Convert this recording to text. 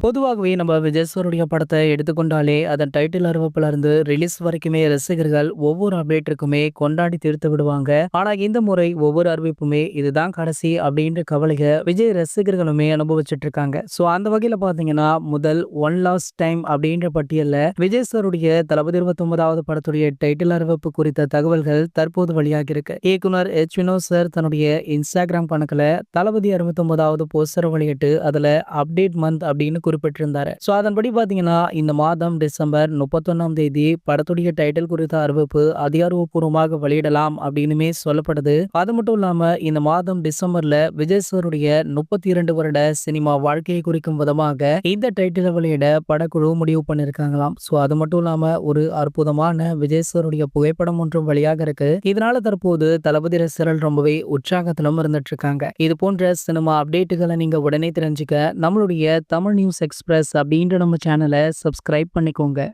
பொதுவாகவே நம்ம விஜய் சாருடைய படத்தை எடுத்துக்கொண்டாலே அதன் டைட்டில் அறிவிப்புல இருந்து ரிலீஸ் வரைக்குமே ரசிகர்கள் ஒவ்வொரு அப்டேட்டுக்குமே கொண்டாடி தீர்த்து விடுவாங்க. ஆனா இந்த முறை ஒவ்வொரு அறிவிப்புமே இதுதான் கடைசி அப்படின்ற கவலைய விஜய் ரசிகர்களுமே அனுபவிச்சுட்டு இருக்காங்க. சோ அந்த வகையில பாத்தீங்கன்னா முதல் ஒன் லாஸ்ட் டைம் அப்படின்ற பட்டியல்ல விஜய் சாருடைய தளபதி 29வது படத்துடைய டைட்டில் அறிவிப்பு குறித்த தகவல்கள் தற்போது வெளியாகி இருக்கு. இயக்குனர் வினோத் சார் தன்னுடைய இன்ஸ்டாகிராம் கணக்குல தளபதி 69வது போஸ்டர் வெளியிட்டு அதுல அப்டேட் மந்த் அப்படின்னு குறிப்பிட்டிருந்தாரு. சோ அதன்படி பாத்தீங்கன்னா இந்த மாதம் டிசம்பர் 31ஆம் தேதி படத்துடைய டைட்டில் குறித்த அறிவிப்பு அதிகாரப்பூர்வமாக வெளியிடலாம் அப்படின்னுமே சொல்லப்படுது. அது மட்டும் இல்லாம இந்த மாதம் டிசம்பர்ல விஜய் சாருடைய 32 வருட சினிமா வாழ்க்கையை குறிக்கும் விதமாக இந்த டைட்டிலை வெளியிட படக்குழு முடிவு பண்ணிருக்காங்களாம். சோ அது மட்டும் இல்லாம ஒரு அற்புதமான விஜய் சாருடைய புகைப்படம் ஒன்றும் வெளியாக இருக்கு. இதனால தற்போது தளபதி ரசிகர்கள் ரொம்பவே உற்சாகத்திலும் இருந்துட்டு இருக்காங்க. இது போன்ற சினிமா அப்டேட்டுகளை நீங்க உடனே தெரிஞ்சுக்க நம்மளுடைய தமிழ் நியூஸ் எக்ஸ்பிரஸ் அப்படின்ற நம்ம சேனலை சப்ஸ்கிரைப் பண்ணிக்கோங்க.